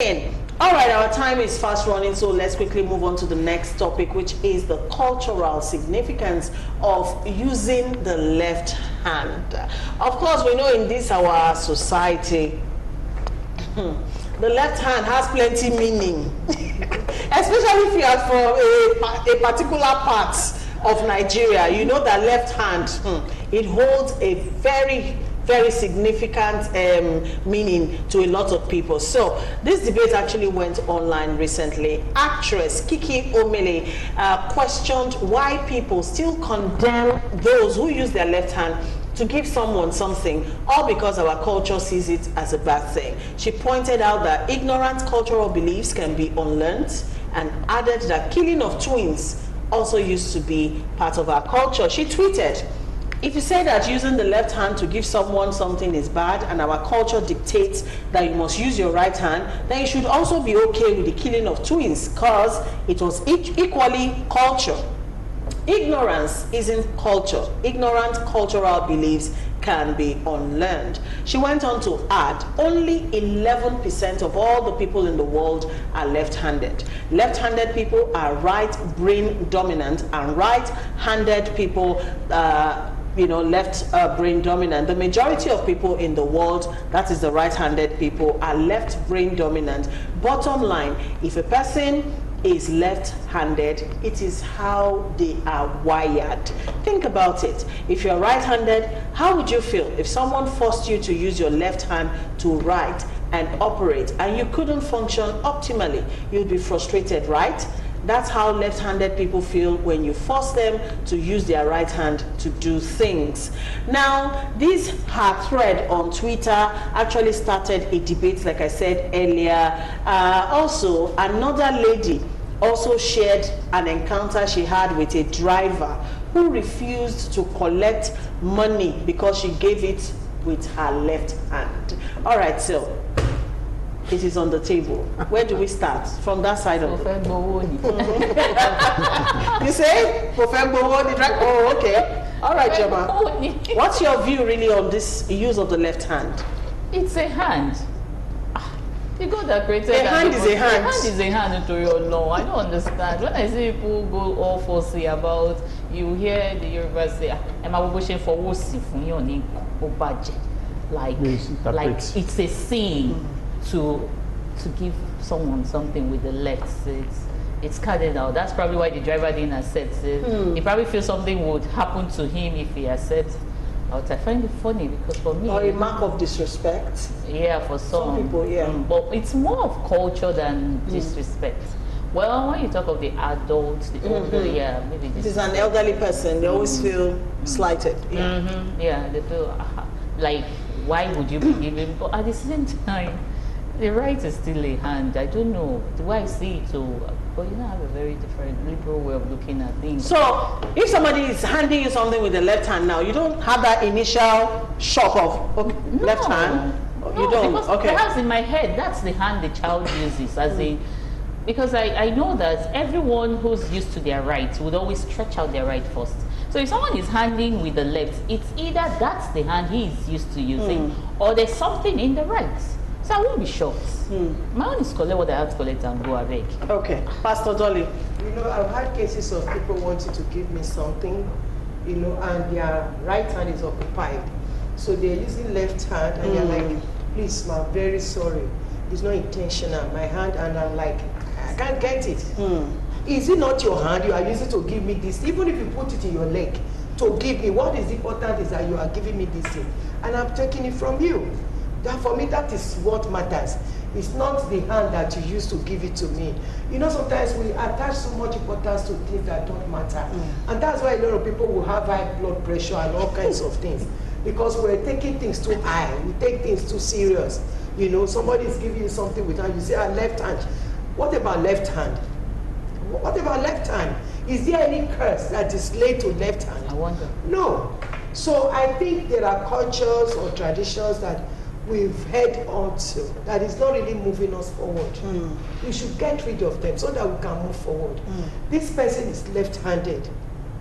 All right, our time is fast running, so let's quickly move on to the next topic, which is the cultural significance of using the left hand. Of course, we know in this our society, the left hand has plenty meaning, especially if you are from a particular part of Nigeria. You know that left hand, it holds a very significant meaning to a lot of people. So this debate actually went online recently. Actress Kiki Omele questioned why people still condemn those who use their left hand to give someone something, all because our culture sees it as a bad thing. She pointed out that ignorant cultural beliefs can be unlearned, and added that killing of twins also used to be part of our culture. She tweeted, "If you say that using the left hand to give someone something is bad, and our culture dictates that you must use your right hand, then you should also be okay with the killing of twins, because it was equally culture. Ignorance isn't culture. Ignorant cultural beliefs can be unlearned." She went on to add, only 11% of all the people in the world are left-handed. Left-handed people are right brain dominant, and right-handed people left brain dominant. The majority of people in the world, that is the right-handed people, are left brain dominant. Bottom line, if a person is left-handed, it is how they are wired. Think about it. If you're right-handed, how would you feel if someone forced you to use your left hand to write and operate, and you couldn't function optimally? You'd be frustrated, right? That's how left-handed people feel when you force them to use their right hand to do things. Now, her thread on Twitter actually started a debate, like I said earlier. Also, another lady also shared an encounter she had with a driver who refused to collect money because she gave it with her left hand. All right, so it is on the table. Where do we start? From that side of it. You say? Oh, okay. All right, Joma. What's your view really on this use of the left hand? It's a hand. The God that created a hand is a hand. A hand is a hand to your law. I don't understand. When I see people go all fussy about, you hear the Yoruba say, "Am I wishing for wusi fun your name obaje?" Like it's a sin to give someone something with the left. It's cardinal. That's probably why the driver didn't accept it. He probably feels something would happen to him if he accepts. I find it funny because for me, or a mark of disrespect. Yeah, for some people, yeah. But it's more of culture than disrespect. Well, when you talk of the adults, the older, yeah, maybe this is an elderly person. They always feel slighted. Yeah, yeah, they feel like, why would you be giving? But at the same time, the right is still a hand. I don't know the way I see it too. But I have a very different liberal way of looking at things. So, if somebody is handing you something with the left hand now, you don't have that initial shock of left hand? No, you don't? Because perhaps in my head, that's the hand the child uses, as in, because I know that everyone who's used to their right would always stretch out their right first. So if someone is handing with the left, it's either that's the hand he is used to using, or there's something in the right. So I won't be shocked. My own is collect what I have to collect and go away. Okay. Pastor Dolly. I've had cases of people wanting to give me something, and their right hand is occupied. So they're using left hand, and they're like, "Please, I'm very sorry. It's not intentional. My hand," and I'm like, "I can't get it. Is it not your hand you are using to give me this? Even if you put it in your leg to give me, what is important is that you are giving me this thing, and I'm taking it from you." That for me, that is what matters. It's not the hand that you use to give it to me. Sometimes we attach so much importance to things that don't matter. And that's why a lot of people will have high blood pressure and all kinds of things. Because we're taking things too high. We take things too serious. Somebody is giving you something with hand. You say, left hand. What about left hand? What about left hand? Is there any curse that is laid to left hand? I wonder. No. So I think there are cultures or traditions that we've head on to that is not really moving us forward. We should get rid of them so that we can move forward. This person is left-handed,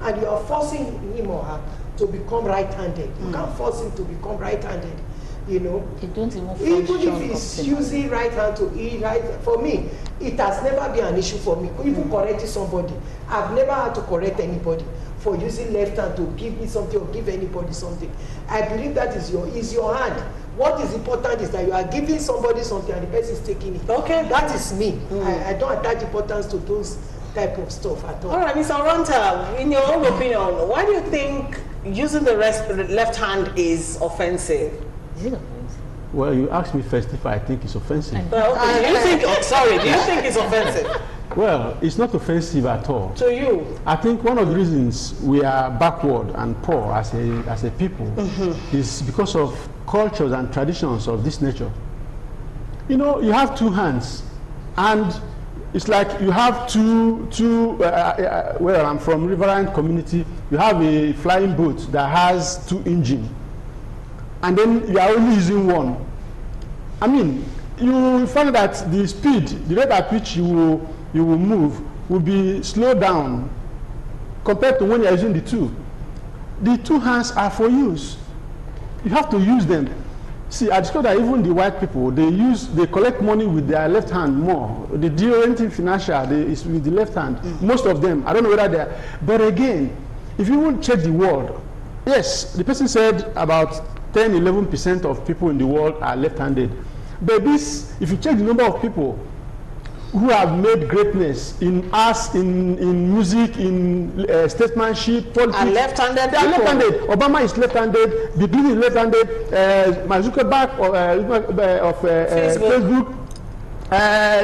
and you are forcing him or her to become right-handed. You can't force him to become right-handed. you know. They don't even Even function if he's optimally. using right hand to eat, right, for me, it has never been an issue for me. Even correcting somebody, I've never had to correct anybody for using left hand to give me something or give anybody something. I believe that is your hand. What is important is that you are giving somebody something and the person is taking it. Okay. That is me. I don't attach importance to those type of stuff at all. All right, Mr. Oranta, in your own opinion, why do you think using the left hand is offensive? Is it offensive? Well, you asked me first if I think it's offensive. Well, okay, do you think? Oh, sorry, do you think it's offensive Well, it's not offensive at all. to you? I think one of the reasons we are backward and poor as a people is because of cultures and traditions of this nature. You know, you have two hands, and it's like you have well, I'm from Riverine community. You have a flying boat that has 2 engines, and then you are only using one. I mean, you will find that the speed, the rate at which you will move will be slowed down compared to when you are using the two. The 2 hands are for use. You have to use them. See, I discovered that even the white people, they collect money with their left hand more. They do anything financial, is with the left hand. Most of them, I don't know whether they are. But again, if you will check the world, yes, the person said about 10-11% of people in the world are left-handed. But this, if you check the number of people who have made greatness in arts, in music, in statesmanship, politics. Are left-handed They are people. left-handed. Obama is left-handed. Bill Clinton is left-handed. Mark Zuckerberg of Facebook.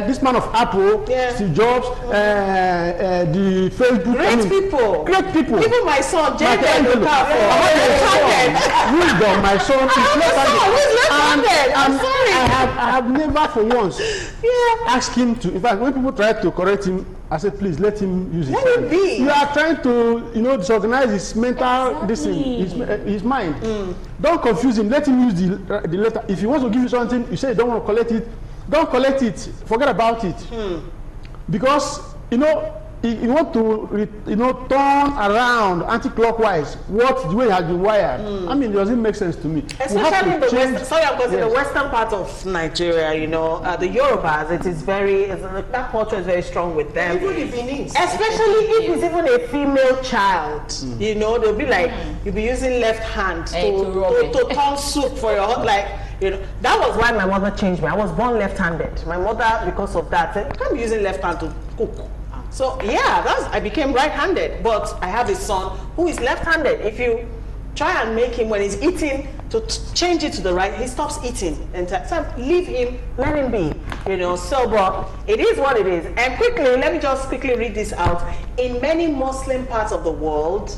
This man of Apple, Yeah. Steve Jobs, the Facebook. Great people. Great people. Even my son, Jaden Michelangelo. Okafor, Wisdom, my son is left-handed. left-handed. I'm sorry. I have never for once Yeah. asked him to. In fact, when people try to correct him, I said, please let him use it. Let him be. You are trying to, disorganize his mental, his mind. Don't confuse him. Let him use the letter. If he wants to give you something, you say you don't want to collect it. Don't collect it. Forget about it. Because you want to turn around anti-clockwise the way it has been wired. I mean, it doesn't make sense to me. Especially in the western, in the western part of Nigeria, the Yorubas, that culture is very strong with them. Even the Benin. Especially if it's even a female child, they'll be like, you'll be using left hand to turn soup for your hot, that was why my mother changed me. I was born left-handed. My mother, because of that, said, you can't be using left hand to cook. So yeah, I became right-handed, but I have a son who is left-handed. If you try and make him, when he's eating, to change it to the right, he stops eating. And so leave him, let him be, So, but it is what it is. And let me just quickly read this out. In many Muslim parts of the world,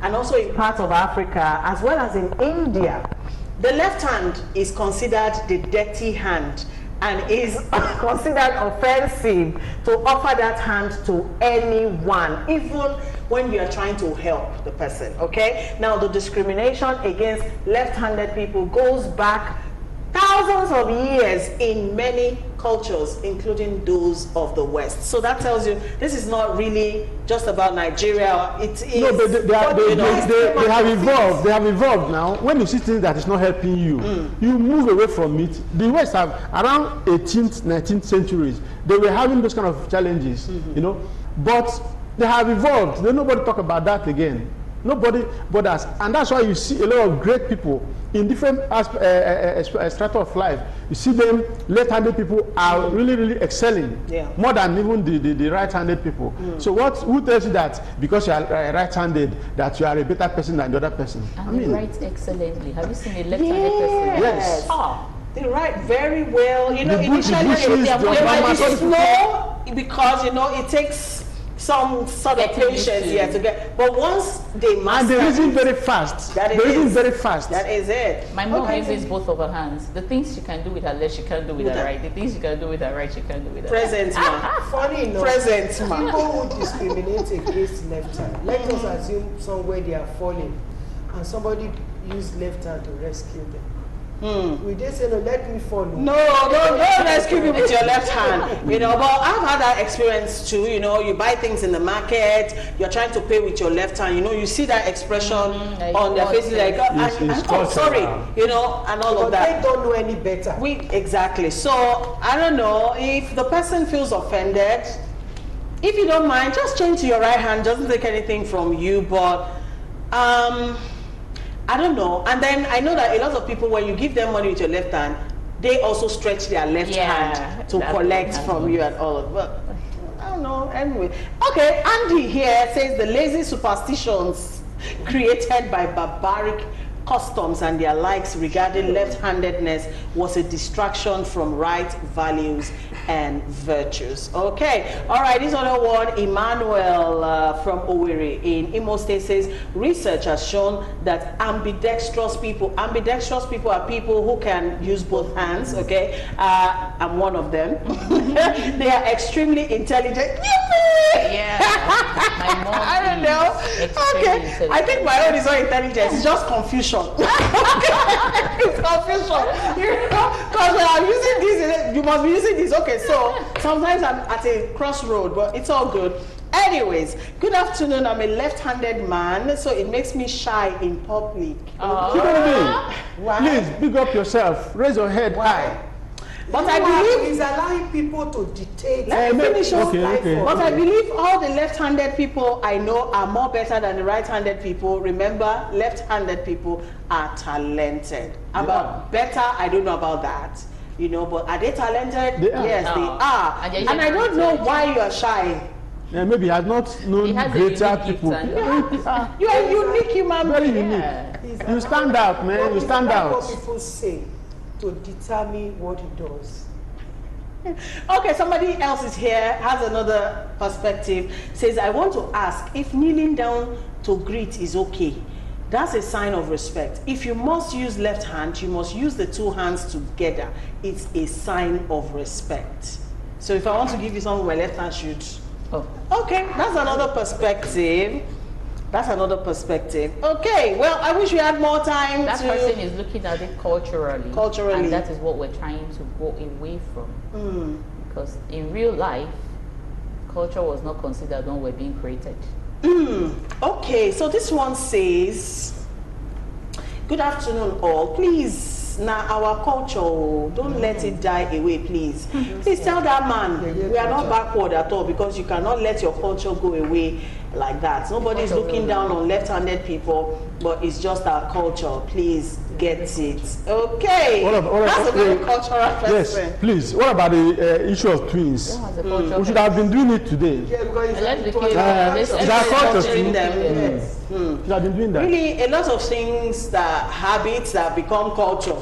and also in parts of Africa, as well as in India, the left hand is considered the dirty hand and is considered offensive to offer that hand to anyone, even when you are trying to help the person, okay? Now, the discrimination against left-handed people goes back thousands of years in many cultures, including those of the West. So that tells you this is not really just about Nigeria. It is. No, but they have evolved. They have evolved now. When you see things that is not helping you, you move away from it. The West have around 18th, 19th centuries. They were having those kind of challenges, but they have evolved. Nobody talk about that again. Nobody bothers, and that's why you see a lot of great people in different strata of life. You see them, left-handed people are really, really excelling, more than even the right-handed people. So who tells you that because you are right-handed that you are a better person than the other person? And they write excellently. Have you seen a left-handed person? Yes. They write very well. Initially they might be slow because it takes some sort of patience to get, but once they master, and they reason very fast. They reason very fast. That is it. My mom uses both of her hands. The things she can do with her left, she can't do with her right. The things she can do with her right, she can't do with her present left. Funny enough, present man. People who discriminate against left hand. Let us assume somewhere they are falling, and somebody use left hand to rescue them. We did say, no, let me follow. No, don't rescue me with your left hand. You know, but I've had that experience too. You know, you buy things in the market, you're trying to pay with your left hand. You know, you see that expression on their faces, like, oh, sorry, you know, and all of that. They don't know any better. Exactly. So I don't know if the person feels offended. If you don't mind, just change to your right hand. Doesn't take anything from you, but I don't know. And then I know that a lot of people, when you give them money with your left hand, they also stretch their left hand to collect from you and all of that. But I don't know. Anyway, okay. Andy here says the lazy superstitions created by barbaric customs and their likes regarding left-handedness was a distraction from right values and virtues. Okay, all right, this other one, Emmanuel from Owerri in Imo State says research has shown that ambidextrous people are people who can use both hands. Okay, I'm one of them. They are extremely intelligent. Yeah, my mom I don't know. Okay, I think my own is not intelligence, it's just confusion. It's confusion, you know, because when I'm using this, you must be using this. Okay, so sometimes I'm at a crossroad, but it's all good. Anyways, good afternoon. I'm a left-handed man, so it makes me shy in public. You know what I mean? Why? Please, big up yourself. Raise your head high. But I believe he's allowing people to dictate. Let me finish. Okay. But I believe all the left-handed people I know are more better than the right-handed people. Remember, left-handed people are talented. About better, I don't know about that. You know, but are they talented? They are. Yes, they are. And I don't know why you are shy. Yeah, maybe he has not known greater people. You are a unique human Very being. unique. You stand out, man. You stand out. What people say to determine what he does. Okay, somebody else is here, has another perspective, says, I want to ask if kneeling down to greet is okay. That's a sign of respect. If you must use left hand, you must use the two hands together. It's a sign of respect. So if I want to give you something, my left hand should. Oh. Okay, that's another perspective. That's another perspective. Okay, well, I wish we had more time. That person is looking at it culturally. Culturally. And that is what we're trying to go away from. Because in real life, culture was not considered when we're being created. Okay, so this one says, good afternoon all. Please, now our culture, don't let it die away, please. Please tell that man, we are not backward at all, because you cannot let your culture go away like that. Nobody is looking down on left-handed people, but it's just our culture. Please get it. Okay. That's a very cultural person. Yes, please. What about the issue of twins? We should have been doing it today. Yeah, because It's our culture too. Yes. Should have been doing that. Really, a lot of things that habits that become culture.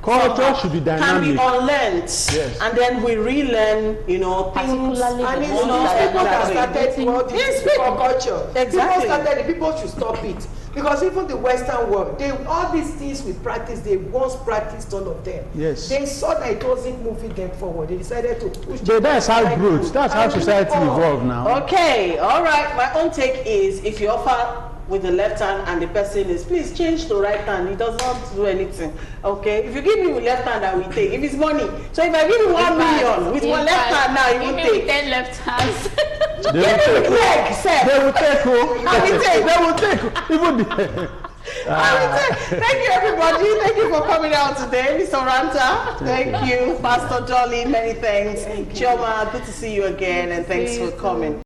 Culture should be dynamic. Can be unlearned, Yes. and then we relearn, you know, things. Particularly And the it's ones not that people are that not started what Yes, is for culture. Exactly. People started it, people should stop it. Because even the Western world, all these things we practice, they once practiced all of them. Yes. They saw that it wasn't moving them forward. They decided to push But that's how it grows. That's how society evolved now. Okay, all right. My own take is, if you offer with the left hand and the person is, please change to right hand. It does not do anything. Okay, if you give me with left hand, I will take. If it's money, so if I give you 1 million with one left hand now, you will take. 10 left hands. They will take. Leg, sir. They will take. I will take. They will take. Even the. Thank you, everybody. Thank you for coming out today, Mr. Ranta. Thank you, Pastor Dolly. Many thanks. Chioma, good to see you again, and thanks for coming.